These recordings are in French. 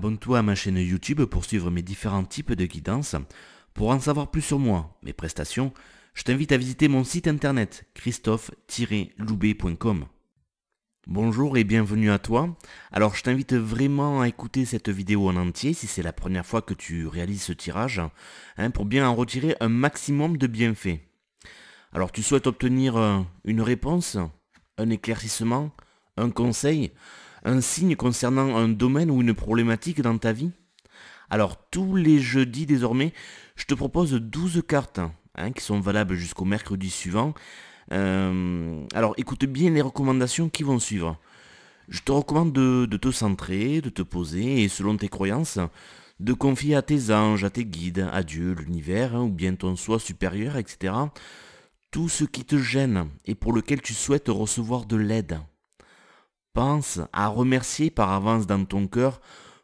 abonne-toi à ma chaîne YouTube pour suivre mes différents types de guidances. Pour en savoir plus sur moi, mes prestations, je t'invite à visiter mon site internet christophe-loubet.com. Bonjour et bienvenue à toi. Alors je t'invite vraiment à écouter cette vidéo en entier si c'est la première fois que tu réalises ce tirage, pour bien en retirer un maximum de bienfaits. Alors tu souhaites obtenir une réponse, un éclaircissement, un conseil, un signe concernant un domaine ou une problématique dans ta vie? Alors tous les jeudis désormais, je te propose 12 cartes qui sont valables jusqu'au mercredi suivant. Alors écoute bien les recommandations qui vont suivre. Je te recommande de te centrer, de te poser et selon tes croyances, de confier à tes anges, à tes guides, à Dieu, l'univers, ou bien ton soi supérieur, etc. Tout ce qui te gêne et pour lequel tu souhaites recevoir de l'aide. Pense à remercier par avance dans ton cœur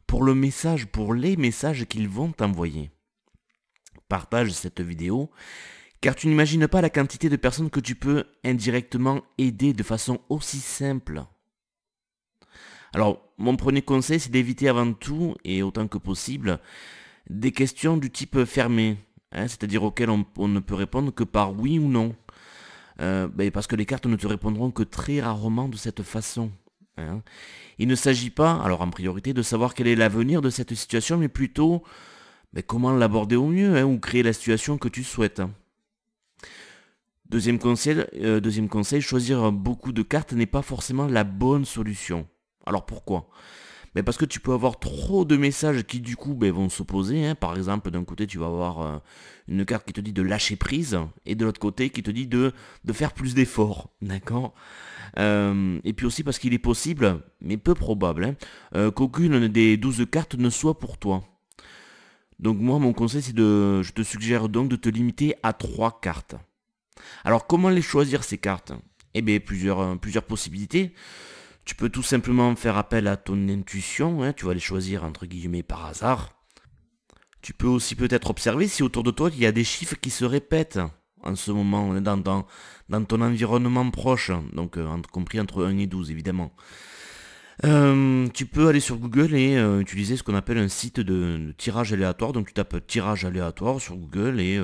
pour le message, pour les messages qu'ils vont t'envoyer. Partage cette vidéo, car tu n'imagines pas la quantité de personnes que tu peux indirectement aider de façon aussi simple. Alors, mon premier conseil, c'est d'éviter avant tout, et autant que possible, des questions du type fermé, c'est-à-dire auxquelles on ne peut répondre que par oui ou non. Parce que les cartes ne te répondront que très rarement de cette façon. Il ne s'agit pas, alors en priorité, de savoir quel est l'avenir de cette situation, mais plutôt comment l'aborder au mieux, ou créer la situation que tu souhaites. Deuxième conseil, choisir beaucoup de cartes n'est pas forcément la bonne solution. Alors pourquoi? Parce que tu peux avoir trop de messages qui du coup vont s'opposer. Par exemple, d'un côté tu vas avoir une carte qui te dit de lâcher prise et de l'autre côté qui te dit de faire plus d'efforts. D'accord? Et puis aussi parce qu'il est possible, mais peu probable, qu'aucune des 12 cartes ne soit pour toi. Donc moi mon conseil je te suggère donc de te limiter à 3 cartes. Alors comment les choisir ces cartes? Plusieurs possibilités. Tu peux tout simplement faire appel à ton intuition, tu vas les choisir entre guillemets par hasard. Tu peux aussi peut-être observer si autour de toi il y a des chiffres qui se répètent en ce moment dans ton environnement proche, donc compris entre 1 et 12 évidemment. Tu peux aller sur Google et utiliser ce qu'on appelle un site de tirage aléatoire, donc tu tapes tirage aléatoire sur Google et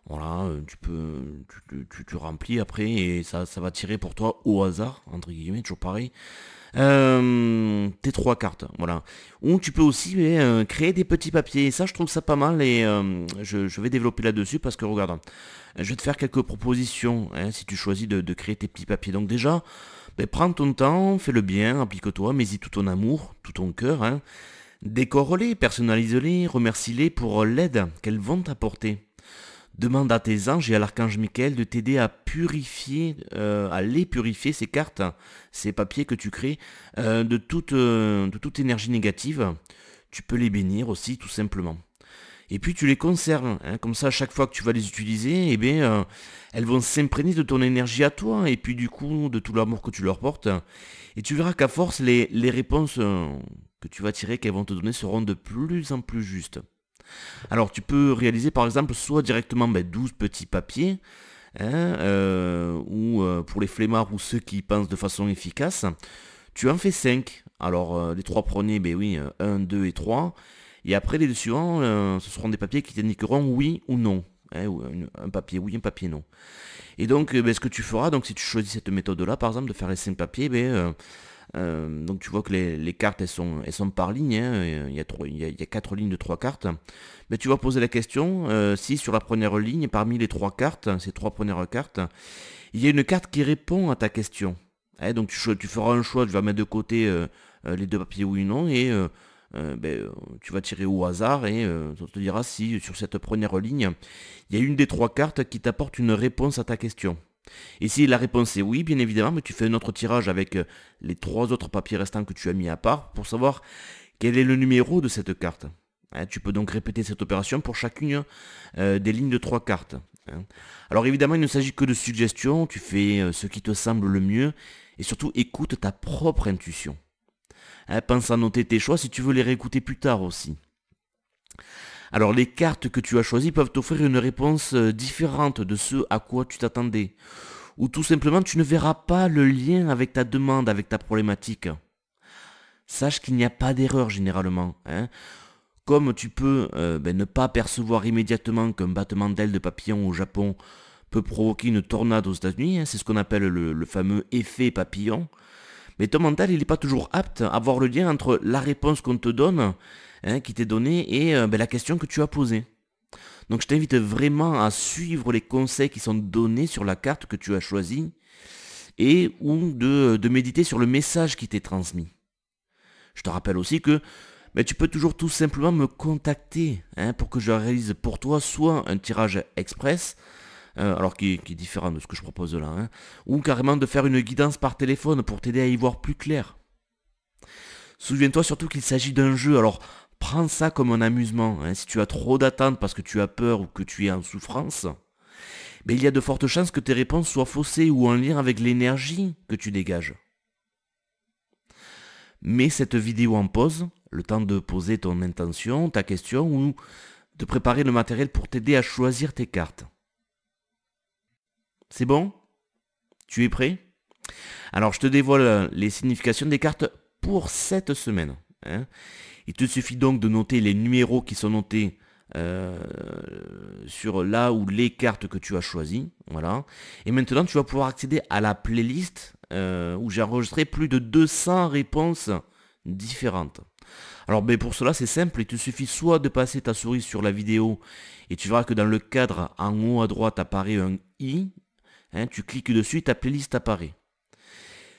voilà, tu remplis après et ça va tirer pour toi au hasard, entre guillemets, toujours pareil, tes 3 cartes, voilà. Ou tu peux aussi créer des petits papiers, et ça je trouve ça pas mal et je vais développer là-dessus parce que regarde, je vais te faire quelques propositions si tu choisis de créer tes petits papiers. Donc déjà, prends ton temps, fais-le bien, applique-toi, mets-y tout ton amour, tout ton cœur, décore-les, personnalise-les, remercie-les pour l'aide qu'elles vont t'apporter. Demande à tes anges et à l'archange Michael de t'aider à purifier, ces cartes, ces papiers que tu crées, de toute énergie négative. Tu peux les bénir aussi, tout simplement. Et puis tu les conserves, comme ça à chaque fois que tu vas les utiliser, elles vont s'imprégner de ton énergie à toi, et puis du coup de tout l'amour que tu leur portes. Et tu verras qu'à force, les réponses que tu vas tirer, qu'elles vont te donner, seront de plus en plus justes. Alors tu peux réaliser par exemple soit directement 12 petits papiers, ou pour les flemmards ou ceux qui pensent de façon efficace, tu en fais 5. Alors les 3 premiers, 1, 2 et 3. Et après les deux suivants, ce seront des papiers qui t'indiqueront oui ou non. Un papier oui, un papier non. Et donc ce que tu feras, donc si tu choisis cette méthode là par exemple de faire les 5 papiers, donc tu vois que les cartes elles sont par ligne, il y a 4 lignes de 3 cartes. Tu vas poser la question si sur la première ligne, parmi les 3 cartes, ces 3 premières cartes, il y a une carte qui répond à ta question. Donc tu feras un choix, tu vas mettre de côté les 2 papiers oui ou non, et tu vas tirer au hasard et ça te dira si sur cette première ligne, il y a une des 3 cartes qui t'apporte une réponse à ta question. Et si la réponse est oui, bien évidemment, tu fais un autre tirage avec les 3 autres papiers restants que tu as mis à part pour savoir quel est le numéro de cette carte. Tu peux donc répéter cette opération pour chacune des lignes de 3 cartes. Alors évidemment, il ne s'agit que de suggestions, tu fais ce qui te semble le mieux et surtout écoute ta propre intuition. Pense à noter tes choix si tu veux les réécouter plus tard aussi. Alors les cartes que tu as choisies peuvent t'offrir une réponse différente de ce à quoi tu t'attendais. Ou tout simplement tu ne verras pas le lien avec ta demande, avec ta problématique. sache qu'il n'y a pas d'erreur généralement, hein. Comme tu peux ne pas percevoir immédiatement qu'un battement d'aile de papillon au Japon peut provoquer une tornade aux États-Unis, hein, c'est ce qu'on appelle le fameux effet papillon, mais ton mental il n'est pas toujours apte à voir le lien entre la réponse qu'on te donne, hein, qui t'est donnée, et la question que tu as posée. Donc je t'invite vraiment à suivre les conseils qui sont donnés sur la carte que tu as choisie, et ou de méditer sur le message qui t'est transmis. Je te rappelle aussi que tu peux toujours tout simplement me contacter, hein, pour que je réalise pour toi soit un tirage express, alors qui est différent de ce que je propose là, hein, ou carrément de faire une guidance par téléphone pour t'aider à y voir plus clair. Souviens-toi surtout qu'il s'agit d'un jeu, alors prends ça comme un amusement, hein. Si tu as trop d'attentes parce que tu as peur ou que tu es en souffrance, il y a de fortes chances que tes réponses soient faussées ou en lien avec l'énergie que tu dégages. Mets cette vidéo en pause, le temps de poser ton intention, ta question ou de préparer le matériel pour t'aider à choisir tes cartes. C'est bon? Tu es prêt? Alors je te dévoile les significations des cartes pour cette semaine, hein. Il te suffit donc de noter les numéros qui sont notés sur là ou les cartes que tu as choisies. Voilà. Et maintenant tu vas pouvoir accéder à la playlist où j'ai enregistré plus de 200 réponses différentes. Alors pour cela c'est simple, il te suffit soit de passer ta souris sur la vidéo et tu verras que dans le cadre en haut à droite apparaît un i, hein, tu cliques dessus et ta playlist apparaît.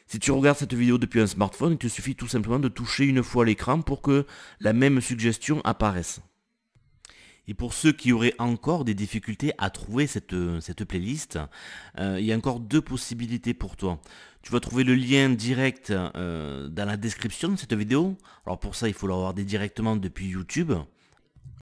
Si tu regardes cette vidéo depuis un smartphone, il te suffit tout simplement de toucher une fois l'écran pour que la même suggestion apparaisse. Et pour ceux qui auraient encore des difficultés à trouver cette playlist, il y a encore deux possibilités pour toi. Tu vas trouver le lien direct dans la description de cette vidéo. Alors pour ça, il faut l'avoir directement depuis YouTube.